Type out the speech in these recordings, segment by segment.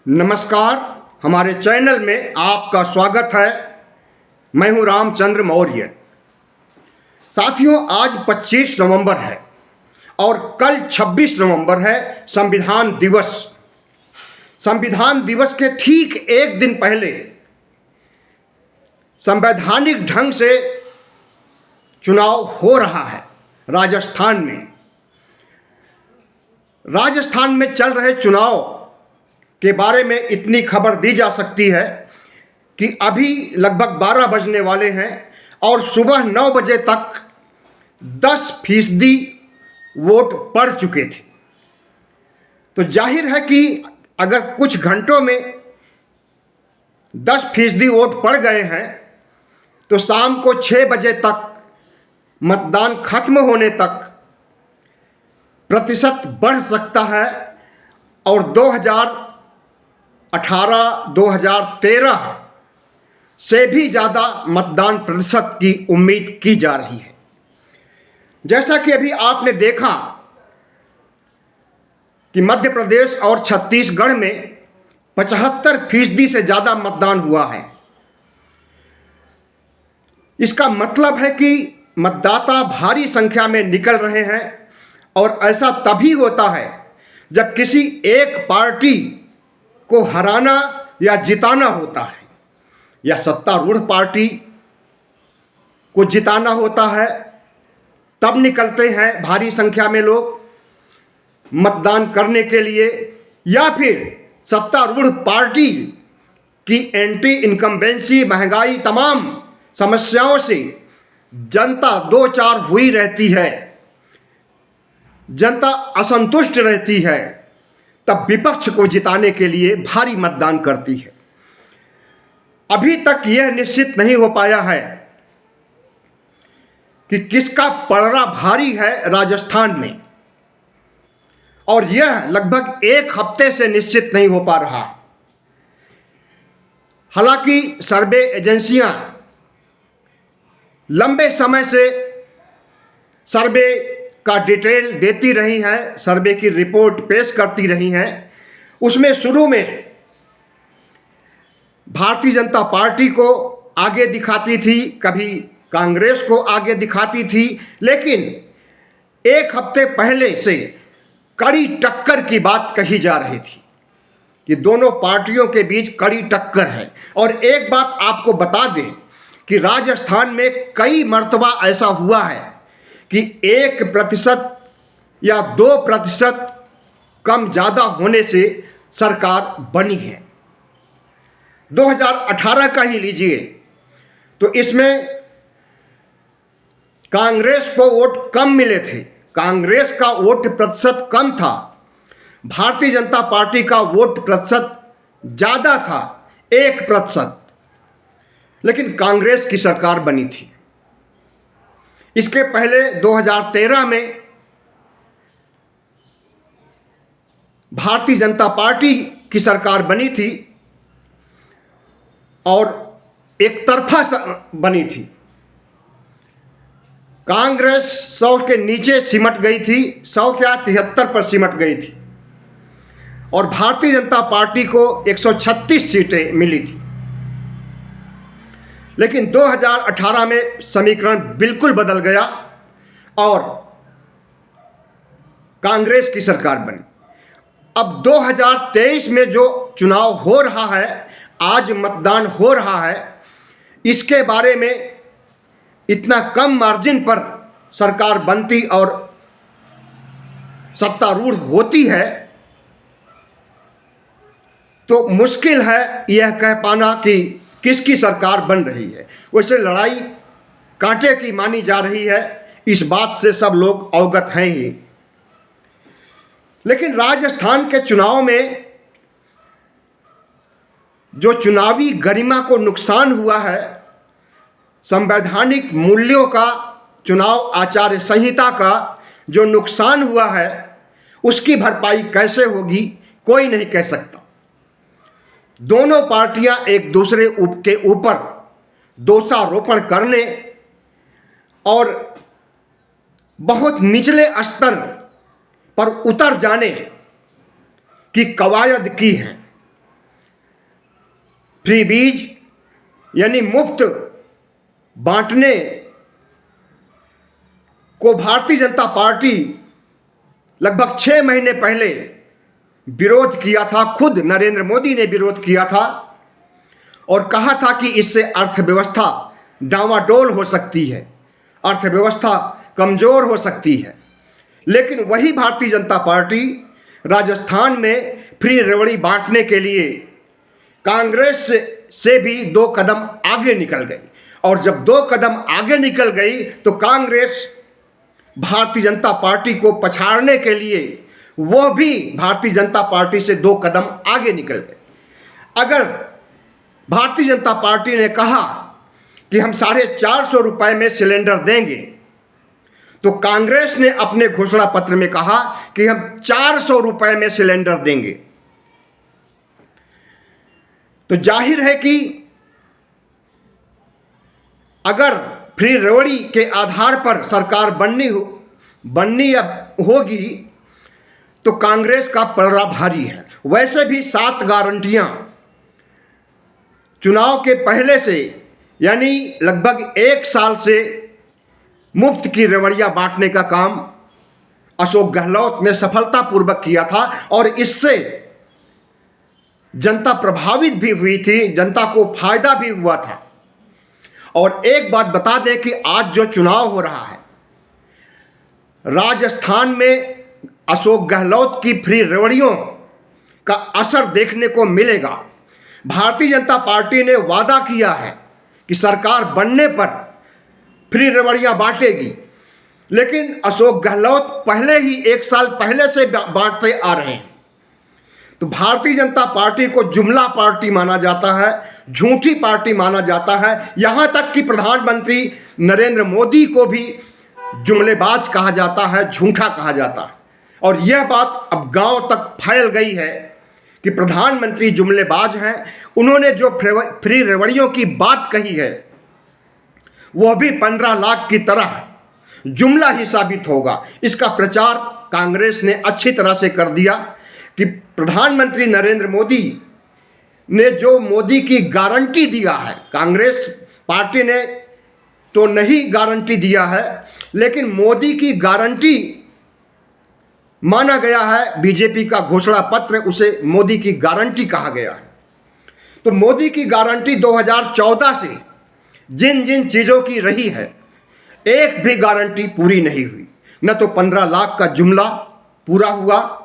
नमस्कार, हमारे चैनल में आपका स्वागत है। मैं हूं रामचंद्र मौर्य। साथियों, आज 25 नवंबर है और कल 26 नवंबर है संविधान दिवस। संविधान दिवस के ठीक एक दिन पहले संवैधानिक ढंग से चुनाव हो रहा है राजस्थान में। राजस्थान में चल रहे चुनाव के बारे में इतनी खबर दी जा सकती है कि अभी लगभग 12 बजने वाले हैं और सुबह 9 बजे तक 10% वोट पड़ चुके थे। तो जाहिर है कि अगर कुछ घंटों में 10% वोट पड़ गए हैं तो शाम को 6 बजे तक मतदान खत्म होने तक प्रतिशत बढ़ सकता है और 2018-2013 से भी ज़्यादा मतदान प्रतिशत की उम्मीद की जा रही है। जैसा कि अभी आपने देखा कि मध्य प्रदेश और छत्तीसगढ़ में 75% से ज़्यादा मतदान हुआ है। इसका मतलब है कि मतदाता भारी संख्या में निकल रहे हैं और ऐसा तभी होता है जब किसी एक पार्टी को हराना या जिताना होता है या सत्तारूढ़ पार्टी को जिताना होता है, तब निकलते हैं भारी संख्या में लोग मतदान करने के लिए। या फिर सत्तारूढ़ पार्टी की एंटी इनकम्बेंसी, महंगाई, तमाम समस्याओं से जनता दो चार हुई रहती है, जनता असंतुष्ट रहती है, तब विपक्ष को जिताने के लिए भारी मतदान करती है। अभी तक यह निश्चित नहीं हो पाया है कि किसका पलड़ा भारी है राजस्थान में, और यह लगभग एक हफ्ते से निश्चित नहीं हो पा रहा। हालांकि सर्वे एजेंसियां लंबे समय से सर्वे का डिटेल देती रही हैं, सर्वे की रिपोर्ट पेश करती रही हैं। उसमें शुरू में भारतीय जनता पार्टी को आगे दिखाती थी, कभी कांग्रेस को आगे दिखाती थी, लेकिन एक हफ्ते पहले से कड़ी टक्कर की बात कही जा रही थी कि दोनों पार्टियों के बीच कड़ी टक्कर है। और एक बात आपको बता दें कि राजस्थान में कई मर्तबा ऐसा हुआ है कि 1% या 2% कम ज़्यादा होने से सरकार बनी है। 2018 का ही लीजिए तो इसमें कांग्रेस को वोट कम मिले थे, कांग्रेस का वोट प्रतिशत कम था, भारतीय जनता पार्टी का वोट प्रतिशत ज़्यादा था, 1%, लेकिन कांग्रेस की सरकार बनी थी। इसके पहले 2013 में भारतीय जनता पार्टी की सरकार बनी थी और एक तरफा बनी थी। कांग्रेस 100 के नीचे सिमट गई थी, 100 क्या 73 पर सिमट गई थी, और भारतीय जनता पार्टी को 136 सीटें मिली थी। लेकिन 2018 में समीकरण बिल्कुल बदल गया और कांग्रेस की सरकार बनी। अब 2023 में जो चुनाव हो रहा है, आज मतदान हो रहा है, इसके बारे में इतना कम मार्जिन पर सरकार बनती और सत्तारूढ़ होती है तो मुश्किल है यह कह पाना कि किसकी सरकार बन रही है। वैसे लड़ाई कांटे की मानी जा रही है, इस बात से सब लोग अवगत हैं ही। लेकिन राजस्थान के चुनाव में जो चुनावी गरिमा को नुकसान हुआ है, संवैधानिक मूल्यों का, चुनाव आचार संहिता का जो नुकसान हुआ है, उसकी भरपाई कैसे होगी कोई नहीं कह सकता। दोनों पार्टियां एक दूसरे के ऊपर दोषारोपण करने और बहुत निचले स्तर पर उतर जाने की कवायद की है। फ्री बीज यानी मुफ्त बांटने को भारतीय जनता पार्टी लगभग 6 महीने पहले विरोध किया था। खुद नरेंद्र मोदी ने विरोध किया था और कहा था कि इससे अर्थव्यवस्था डावाडोल हो सकती है, अर्थव्यवस्था कमजोर हो सकती है। लेकिन वही भारतीय जनता पार्टी राजस्थान में फ्री रेवड़ी बांटने के लिए कांग्रेस से भी 2 कदम आगे निकल गई, और जब 2 कदम आगे निकल गई तो कांग्रेस भारतीय जनता पार्टी को पछाड़ने के लिए वो भी भारतीय जनता पार्टी से 2 कदम आगे निकल गए। अगर भारतीय जनता पार्टी ने कहा कि हम 450 रुपए में सिलेंडर देंगे, तो कांग्रेस ने अपने घोषणा पत्र में कहा कि हम 400 रुपए में सिलेंडर देंगे। तो जाहिर है कि अगर फ्री रेवड़ी के आधार पर सरकार बननी होगी तो कांग्रेस का पलड़ा भारी है। वैसे भी 7 गारंटियां चुनाव के पहले से यानी लगभग 1 साल से मुफ्त की रेवड़ियां बांटने का काम अशोक गहलोत ने सफलतापूर्वक किया था और इससे जनता प्रभावित भी हुई थी, जनता को फायदा भी हुआ था। और एक बात बता दें कि आज जो चुनाव हो रहा है राजस्थान में, अशोक गहलोत की फ्री रेवड़ियों का असर देखने को मिलेगा। भारतीय जनता पार्टी ने वादा किया है कि सरकार बनने पर फ्री रेवड़ियां बांटेगी, लेकिन अशोक गहलोत पहले ही 1 साल पहले से बांटते आ रहे हैं। तो भारतीय जनता पार्टी को जुमला पार्टी माना जाता है, झूठी पार्टी माना जाता है। यहां तक कि प्रधानमंत्री नरेंद्र मोदी को भी जुमलेबाज कहा जाता है, झूठा कहा जाता है। और यह बात अब गांव तक फैल गई है कि प्रधानमंत्री जुमलेबाज हैं। उन्होंने जो फ्री रेवड़ियों की बात कही है वह भी 15 लाख की तरह जुमला ही साबित होगा। इसका प्रचार कांग्रेस ने अच्छी तरह से कर दिया कि प्रधानमंत्री नरेंद्र मोदी ने जो मोदी की गारंटी दिया है, कांग्रेस पार्टी ने तो नहीं गारंटी दिया है, लेकिन मोदी की गारंटी माना गया है। बीजेपी का घोषणा पत्र, उसे मोदी की गारंटी कहा गया है। तो मोदी की गारंटी 2014 से जिन जिन चीज़ों की रही है, एक भी गारंटी पूरी नहीं हुई। न तो 15 लाख का जुमला पूरा हुआ,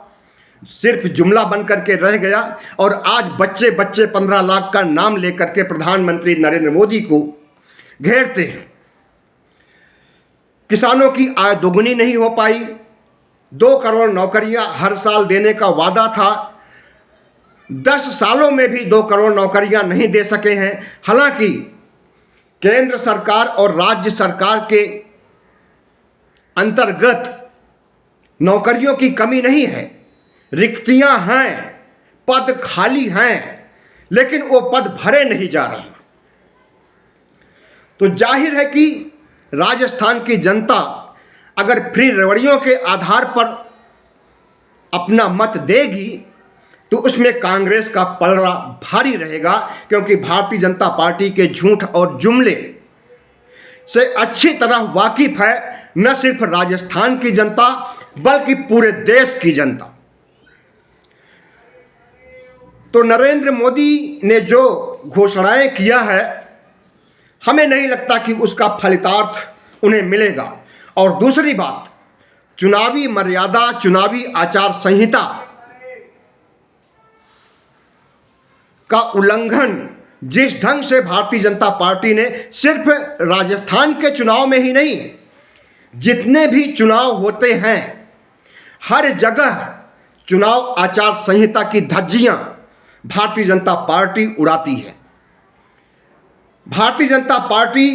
सिर्फ जुमला बन करके रह गया। और आज बच्चे बच्चे 15 लाख का नाम लेकर के प्रधानमंत्री नरेंद्र मोदी को घेरते हैं। किसानों की आय दोगुनी नहीं हो पाई। 2 करोड़ नौकरियां हर साल देने का वादा था, 10 सालों में भी 2 करोड़ नौकरियां नहीं दे सके हैं। हालांकि केंद्र सरकार और राज्य सरकार के अंतर्गत नौकरियों की कमी नहीं है, रिक्तियां हैं, पद खाली हैं, लेकिन वो पद भरे नहीं जा रहे। तो जाहिर है कि राजस्थान की जनता अगर फ्री रेवड़ियों के आधार पर अपना मत देगी तो उसमें कांग्रेस का पलड़ा भारी रहेगा, क्योंकि भारतीय जनता पार्टी के झूठ और जुमले से अच्छी तरह वाकिफ है न सिर्फ राजस्थान की जनता बल्कि पूरे देश की जनता। तो नरेंद्र मोदी ने जो घोषणाएं किया है, हमें नहीं लगता कि उसका फलितार्थ उन्हें मिलेगा। और दूसरी बात, चुनावी मर्यादा, चुनावी आचार संहिता का उल्लंघन जिस ढंग से भारतीय जनता पार्टी ने सिर्फ राजस्थान के चुनाव में ही नहीं, जितने भी चुनाव होते हैं हर जगह चुनाव आचार संहिता की धज्जियां भारतीय जनता पार्टी उड़ाती है। भारतीय जनता पार्टी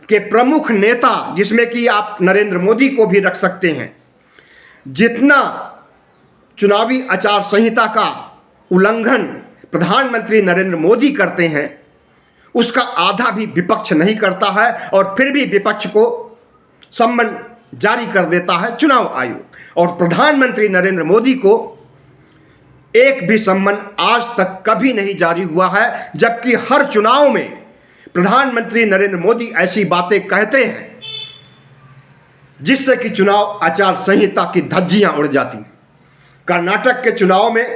के प्रमुख नेता, जिसमें कि आप नरेंद्र मोदी को भी रख सकते हैं, जितना चुनावी आचार संहिता का उल्लंघन प्रधानमंत्री नरेंद्र मोदी करते हैं उसका आधा भी विपक्ष नहीं करता है, और फिर भी विपक्ष को सम्मन जारी कर देता है चुनाव आयोग। और प्रधानमंत्री नरेंद्र मोदी को एक भी सम्मन आज तक कभी नहीं जारी हुआ है, जबकि हर चुनाव में प्रधानमंत्री नरेंद्र मोदी ऐसी बातें कहते हैं जिससे कि चुनाव आचार संहिता की धज्जियां उड़ जाती। कर्नाटक के चुनाव में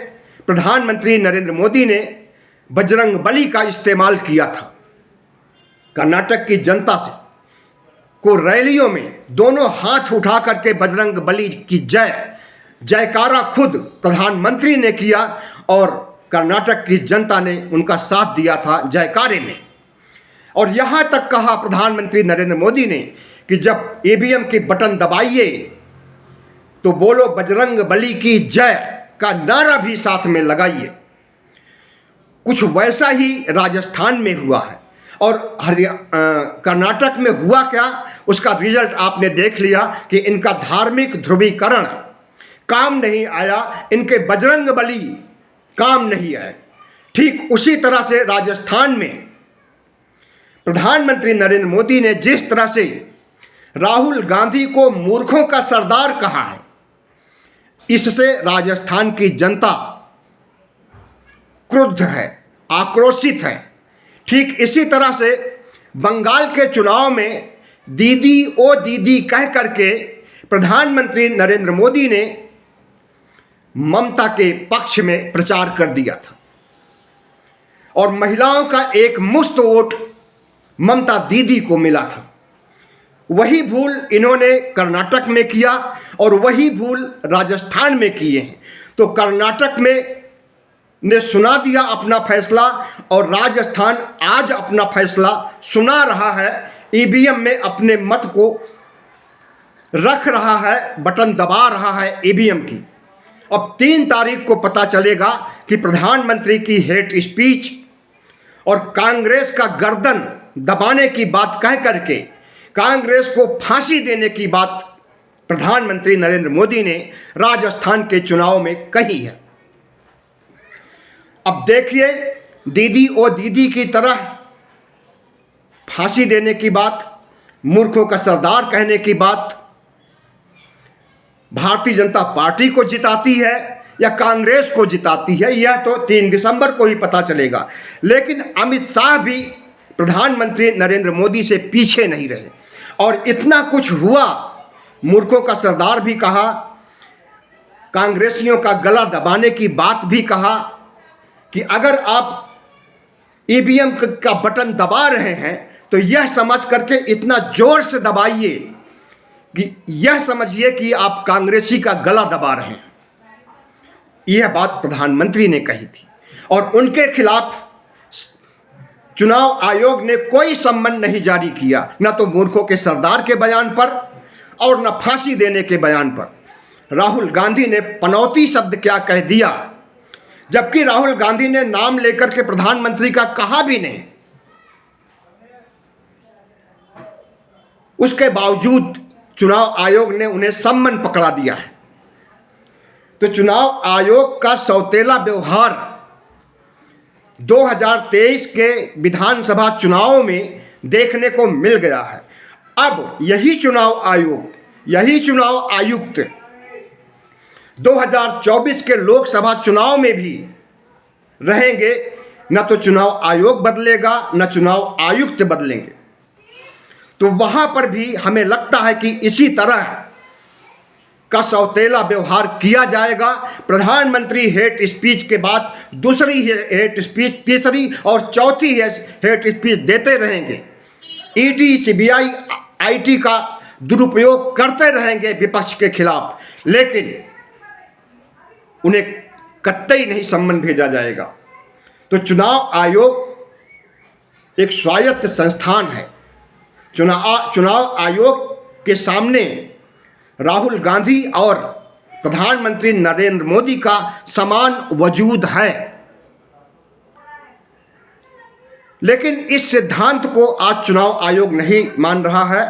प्रधानमंत्री नरेंद्र मोदी ने बजरंग बली का इस्तेमाल किया था। कर्नाटक की जनता से को रैलियों में दोनों हाथ उठा करके बजरंग बली की जयकारा खुद प्रधानमंत्री ने किया और कर्नाटक की जनता ने उनका साथ दिया था जयकारे में। और यहां तक कहा प्रधानमंत्री नरेंद्र मोदी ने कि जब ईवीएम की बटन दबाइए तो बोलो बजरंग बली की जय का नारा भी साथ में लगाइए। कुछ वैसा ही राजस्थान में हुआ है और कर्नाटक में हुआ क्या, उसका रिजल्ट आपने देख लिया कि इनका धार्मिक ध्रुवीकरण काम नहीं आया, इनके बजरंग बली काम नहीं आए। ठीक उसी तरह से राजस्थान में प्रधानमंत्री नरेंद्र मोदी ने जिस तरह से राहुल गांधी को मूर्खों का सरदार कहा है, इससे राजस्थान की जनता क्रुद्ध है, आक्रोशित है। ठीक इसी तरह से बंगाल के चुनाव में दीदी ओ दीदी कह करके प्रधानमंत्री नरेंद्र मोदी ने ममता के पक्ष में प्रचार कर दिया था और महिलाओं का एक मुश्त वोट ममता दीदी को मिला था। वही भूल इन्होंने कर्नाटक में किया और वही भूल राजस्थान में किए हैं। तो कर्नाटक में ने सुना दिया अपना फैसला और राजस्थान आज अपना फैसला सुना रहा है, ईवीएम में अपने मत को रख रहा है, बटन दबा रहा है ईवीएम की। अब 3 तारीख को पता चलेगा कि प्रधानमंत्री की हेट स्पीच और कांग्रेस का गर्दन दबाने की बात कह करके कांग्रेस को फांसी देने की बात प्रधानमंत्री नरेंद्र मोदी ने राजस्थान के चुनाव में कही है। अब देखिए, दीदी ओ दीदी की तरह फांसी देने की बात, मूर्खों का सरदार कहने की बात भारतीय जनता पार्टी को जिताती है या कांग्रेस को जिताती है, यह तो 3 दिसंबर को ही पता चलेगा। लेकिन अमित शाह भी प्रधानमंत्री नरेंद्र मोदी से पीछे नहीं रहे और इतना कुछ हुआ, मूर्खों का सरदार भी कहा, कांग्रेसियों का गला दबाने की बात भी कहा कि अगर आप ईवीएम का बटन दबा रहे हैं तो यह समझ करके इतना जोर से दबाइए कि यह समझिए कि आप कांग्रेसी का गला दबा रहे हैं। यह बात प्रधानमंत्री ने कही थी और उनके खिलाफ चुनाव आयोग ने कोई सम्मन नहीं जारी किया, न तो मूर्खों के सरदार के बयान पर और न फांसी देने के बयान पर। राहुल गांधी ने पनौती शब्द क्या कह दिया, जबकि राहुल गांधी ने नाम लेकर के प्रधानमंत्री का कहा भी नहीं। उसके बावजूद चुनाव आयोग ने उन्हें सम्मन पकड़ा दिया है। तो चुनाव आयोग का सौतेला व्यवहार 2023 के विधानसभा चुनाव में देखने को मिल गया है। अब यही चुनाव आयोग, यही चुनाव आयुक्त 2024 के लोकसभा चुनाव में भी रहेंगे। न तो चुनाव आयोग बदलेगा, न चुनाव आयुक्त बदलेंगे। तो वहां पर भी हमें लगता है कि इसी तरह का सौतेला व्यवहार किया जाएगा। प्रधानमंत्री हेट स्पीच के बाद दूसरी हेट स्पीच, तीसरी और चौथी हेट स्पीच देते रहेंगे। ईडी, सीबीआई, आईटी का दुरुपयोग करते रहेंगे विपक्ष के खिलाफ, लेकिन उन्हें कतई नहीं सम्मन भेजा जाएगा। तो चुनाव आयोग एक स्वायत्त संस्थान है। चुनाव आयोग के सामने राहुल गांधी और प्रधानमंत्री नरेंद्र मोदी का समान वजूद है। लेकिन इस सिद्धांत को आज चुनाव आयोग नहीं मान रहा है,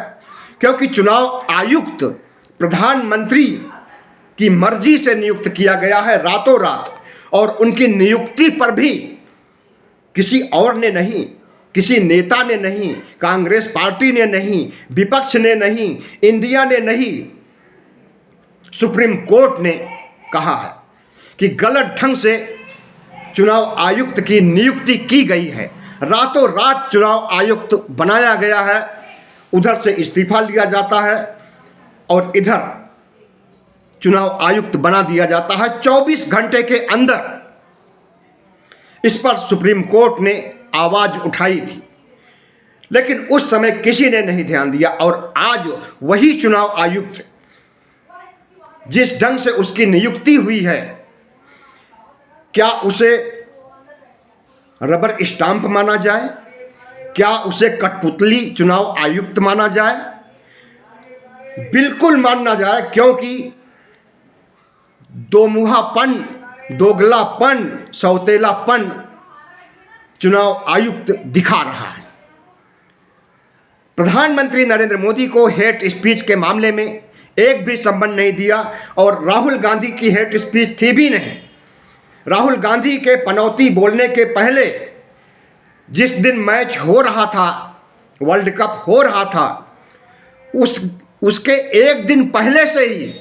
क्योंकि चुनाव आयुक्त प्रधानमंत्री की मर्जी से नियुक्त किया गया है रातों रात, और उनकी नियुक्ति पर भी किसी और ने नहीं, किसी नेता ने नहीं, कांग्रेस पार्टी ने नहीं, विपक्ष ने नहीं, इंडिया ने नहीं, सुप्रीम कोर्ट ने कहा है कि गलत ढंग से चुनाव आयुक्त की नियुक्ति की गई है। रातों रात चुनाव आयुक्त बनाया गया है, उधर से इस्तीफा लिया जाता है और इधर चुनाव आयुक्त बना दिया जाता है। 24 घंटे के अंदर इस पर सुप्रीम कोर्ट ने आवाज उठाई थी, लेकिन उस समय किसी ने नहीं ध्यान दिया। और आज वही चुनाव आयुक्त जिस ढंग से उसकी नियुक्ति हुई है, क्या उसे रबर स्टाम्प माना जाए? क्या उसे कठपुतली चुनाव आयुक्त माना जाए? बिल्कुल मानना जाए, क्योंकि दोमुहापन, दोगलापन, सौतेलापन चुनाव आयुक्त दिखा रहा है। प्रधानमंत्री नरेंद्र मोदी को हेट स्पीच के मामले में एक भी संबंध नहीं दिया, और राहुल गांधी की हेट स्पीच थी भी नहीं। राहुल गांधी के पनौती बोलने के पहले जिस दिन मैच हो रहा था, वर्ल्ड कप हो रहा था, उसके एक दिन पहले से ही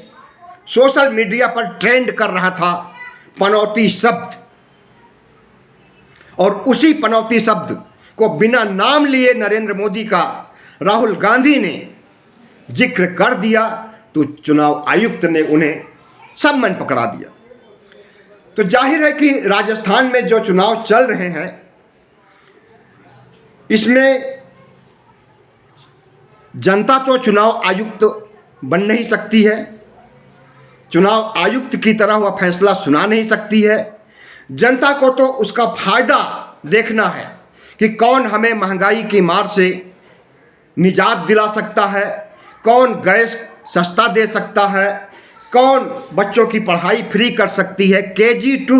सोशल मीडिया पर ट्रेंड कर रहा था पनौती शब्द, और उसी पनौती शब्द को बिना नाम लिए नरेंद्र मोदी का राहुल गांधी ने जिक्र कर दिया, तो चुनाव आयुक्त ने उन्हें सम्मन पकड़ा दिया। तो जाहिर है कि राजस्थान में जो चुनाव चल रहे हैं, इसमें जनता तो चुनाव आयुक्त बन नहीं सकती है, चुनाव आयुक्त की तरह वह फैसला सुना नहीं सकती है। जनता को तो उसका फायदा देखना है कि कौन हमें महंगाई की मार से निजात दिला सकता है, कौन गैस सस्ता दे सकता है, कौन बच्चों की पढ़ाई फ्री कर सकती है, KG to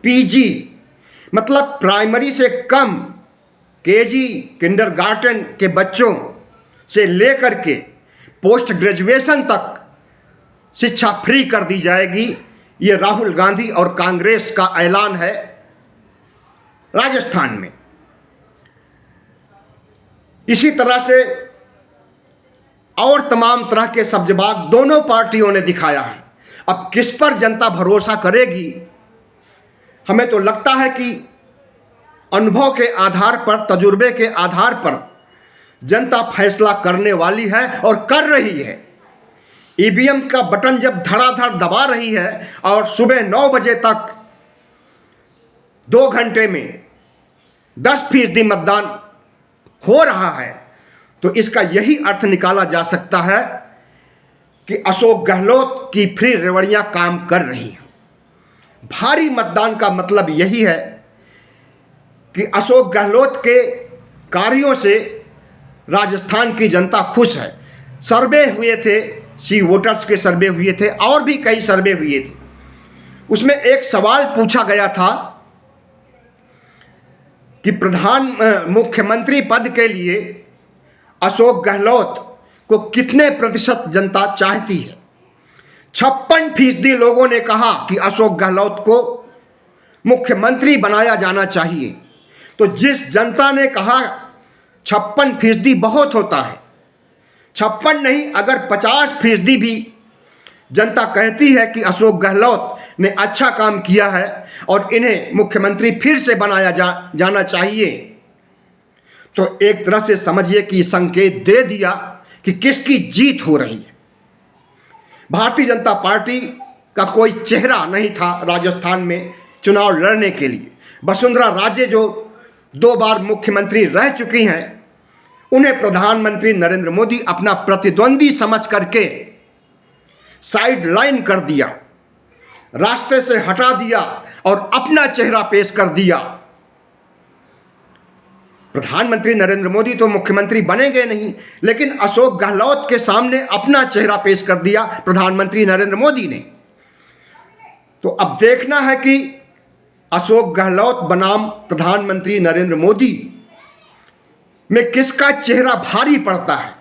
PG, मतलब प्राइमरी से कम, KG किंडरगार्टन के बच्चों से लेकर के पोस्ट ग्रेजुएशन तक शिक्षा फ्री कर दी जाएगी। ये राहुल गांधी और कांग्रेस का ऐलान है राजस्थान में। इसी तरह से और तमाम तरह के सब्जबाग दोनों पार्टियों ने दिखाया है। अब किस पर जनता भरोसा करेगी? हमें तो लगता है कि अनुभव के आधार पर, तजुर्बे के आधार पर जनता फैसला करने वाली है और कर रही है। ईवीएम का बटन जब धड़ाधड़ दबा रही है और सुबह 9 बजे तक 2 घंटे में 10% मतदान हो रहा है, तो इसका यही अर्थ निकाला जा सकता है कि अशोक गहलोत की फ्री रेवड़ियां काम कर रही हैं। भारी मतदान का मतलब यही है कि अशोक गहलोत के कार्यों से राजस्थान की जनता खुश है। सर्वे हुए थे, सी वोटर्स के सर्वे हुए थे, और भी कई सर्वे हुए थे। उसमें एक सवाल पूछा गया था कि मुख्यमंत्री पद के लिए अशोक गहलोत को कितने प्रतिशत जनता चाहती है। 56% लोगों ने कहा कि अशोक गहलोत को मुख्यमंत्री बनाया जाना चाहिए। तो जिस जनता ने कहा 56% बहुत होता है, 56 नहीं, अगर 50% भी जनता कहती है कि अशोक गहलोत ने अच्छा काम किया है और इन्हें मुख्यमंत्री फिर से बनाया जाना चाहिए, तो एक तरह से समझिए कि संकेत दे दिया कि किसकी जीत हो रही है। भारतीय जनता पार्टी का कोई चेहरा नहीं था राजस्थान में चुनाव लड़ने के लिए। वसुंधरा राजे जो 2 बार मुख्यमंत्री रह चुकी हैं, उन्हें प्रधानमंत्री नरेंद्र मोदी अपना प्रतिद्वंदी समझ करके साइड लाइन कर दिया, रास्ते से हटा दिया और अपना चेहरा पेश कर दिया। प्रधानमंत्री नरेंद्र मोदी तो मुख्यमंत्री बनेंगे नहीं, लेकिन अशोक गहलोत के सामने अपना चेहरा पेश कर दिया प्रधानमंत्री नरेंद्र मोदी ने। तो अब देखना है कि अशोक गहलोत बनाम प्रधानमंत्री नरेंद्र मोदी में किसका चेहरा भारी पड़ता है,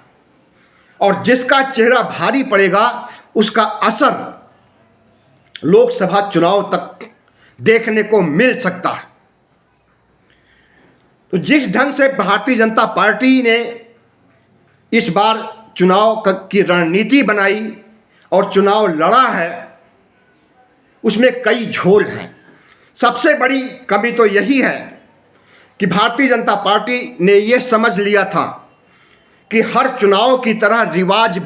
और जिसका चेहरा भारी पड़ेगा उसका असर लोकसभा चुनाव तक देखने को मिल सकता है। तो जिस ढंग से भारतीय जनता पार्टी ने इस बार चुनाव की रणनीति बनाई और चुनाव लड़ा है, उसमें कई झोल हैं। सबसे बड़ी कमी तो यही है कि भारतीय जनता पार्टी ने यह समझ लिया था कि हर चुनाव की तरह रिवाज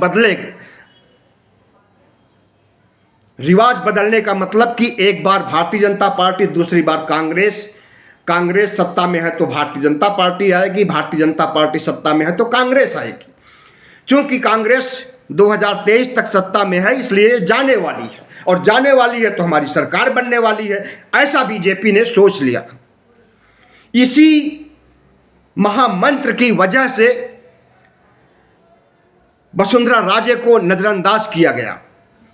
बदलने का मतलब कि एक बार भारतीय जनता पार्टी, दूसरी बार कांग्रेस सत्ता में है तो भारतीय जनता पार्टी आएगी, भारतीय जनता पार्टी सत्ता में है तो कांग्रेस आएगी। क्योंकि कांग्रेस 2023 तक सत्ता में है इसलिए जाने वाली है, और जाने वाली है तो हमारी सरकार बनने वाली है, ऐसा बीजेपी ने सोच लिया था। इसी महामंत्र की वजह से वसुंधरा राजे को नजरअंदाज किया गया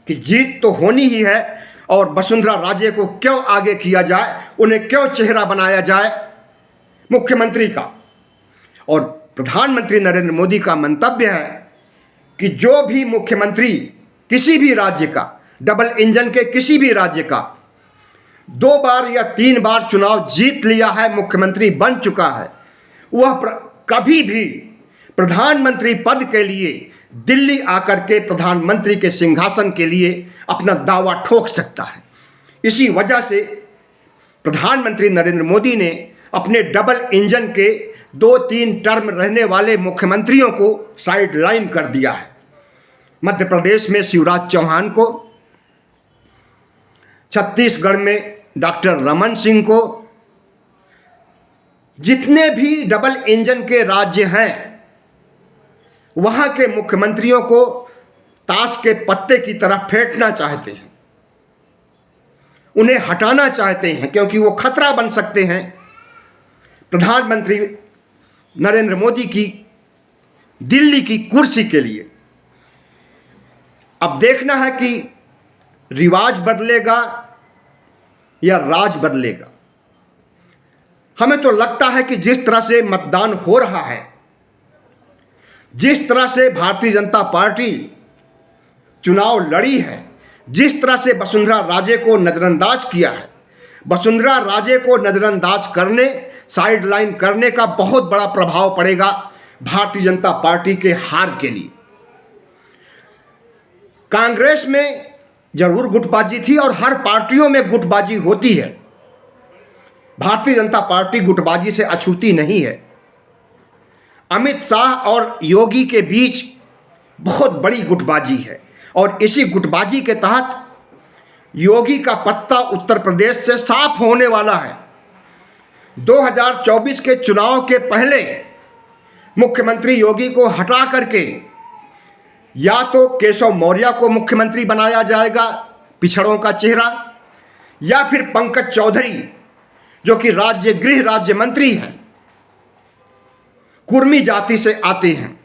कि जीत तो होनी ही है, और वसुंधरा राजे को क्यों आगे किया जाए, उन्हें क्यों चेहरा बनाया जाए मुख्यमंत्री का। और प्रधानमंत्री नरेंद्र मोदी का मंतव्य है कि जो भी मुख्यमंत्री किसी भी राज्य का, डबल इंजन के किसी भी राज्य का 2 बार या 3 बार चुनाव जीत लिया है, मुख्यमंत्री बन चुका है, वह कभी भी प्रधानमंत्री पद के लिए दिल्ली आकर के प्रधानमंत्री के सिंहासन के लिए अपना दावा ठोक सकता है। इसी वजह से प्रधानमंत्री नरेंद्र मोदी ने अपने डबल इंजन के 2-3 टर्म रहने वाले मुख्यमंत्रियों को साइडलाइन कर दिया है। मध्य प्रदेश में शिवराज चौहान को, छत्तीसगढ़ में डॉक्टर रमन सिंह को, जितने भी डबल इंजन के राज्य हैं वहां के मुख्यमंत्रियों को ताश के पत्ते की तरह फेंटना चाहते हैं, उन्हें हटाना चाहते हैं, क्योंकि वो खतरा बन सकते हैं प्रधानमंत्री नरेंद्र मोदी की दिल्ली की कुर्सी के लिए। अब देखना है कि रिवाज बदलेगा या राज बदलेगा। हमें तो लगता है कि जिस तरह से मतदान हो रहा है, जिस तरह से भारतीय जनता पार्टी चुनाव लड़ी है, जिस तरह से वसुंधरा राजे को नजरअंदाज किया है, वसुंधरा राजे को नजरअंदाज करने, साइडलाइन करने का बहुत बड़ा प्रभाव पड़ेगा भारतीय जनता पार्टी के हार के लिए। कांग्रेस में जरूर गुटबाजी थी और हर पार्टियों में गुटबाजी होती है। भारतीय जनता पार्टी गुटबाजी से अछूती नहीं है। अमित शाह और योगी के बीच बहुत बड़ी गुटबाजी है, और इसी गुटबाजी के तहत योगी का पत्ता उत्तर प्रदेश से साफ होने वाला है। 2024 के चुनाव के पहले मुख्यमंत्री योगी को हटा करके या तो केशव मौर्य को मुख्यमंत्री बनाया जाएगा, पिछड़ों का चेहरा, या फिर पंकज चौधरी जो कि गृह राज्य मंत्री हैं, कुर्मी जाति से आते हैं,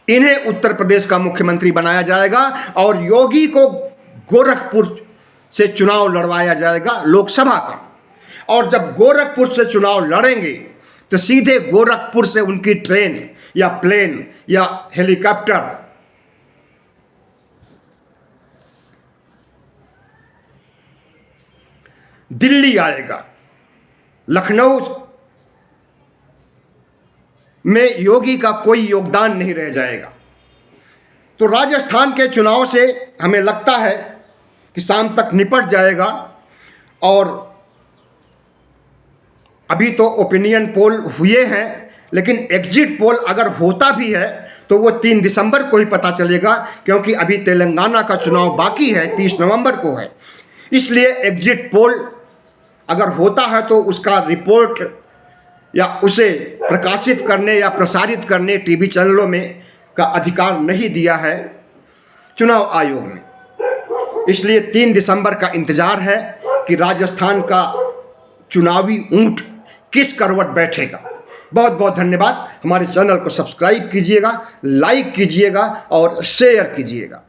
इन्हें उत्तर प्रदेश का मुख्यमंत्री बनाया जाएगा, और योगी को गोरखपुर से चुनाव लड़वाया जाएगा लोकसभा का। और जब गोरखपुर से चुनाव लड़ेंगे तो सीधे गोरखपुर से उनकी ट्रेन या प्लेन या हेलीकॉप्टर दिल्ली आएगा। लखनऊ में योगी का कोई योगदान नहीं रह जाएगा। तो राजस्थान के चुनाव से हमें लगता है कि शाम तक निपट जाएगा। और अभी तो ओपिनियन पोल हुए हैं, लेकिन एग्जिट पोल अगर होता भी है तो वो 3 दिसंबर को ही पता चलेगा, क्योंकि अभी तेलंगाना का चुनाव बाकी है, 30 नवंबर को है। इसलिए एग्जिट पोल अगर होता है तो उसका रिपोर्ट या उसे प्रकाशित करने या प्रसारित करने टीवी चैनलों में का अधिकार नहीं दिया है चुनाव आयोग ने। इसलिए 3 दिसंबर का इंतजार है कि राजस्थान का चुनावी ऊंट किस करवट बैठेगा। बहुत बहुत धन्यवाद। हमारे चैनल को सब्सक्राइब कीजिएगा, लाइक कीजिएगा और शेयर कीजिएगा।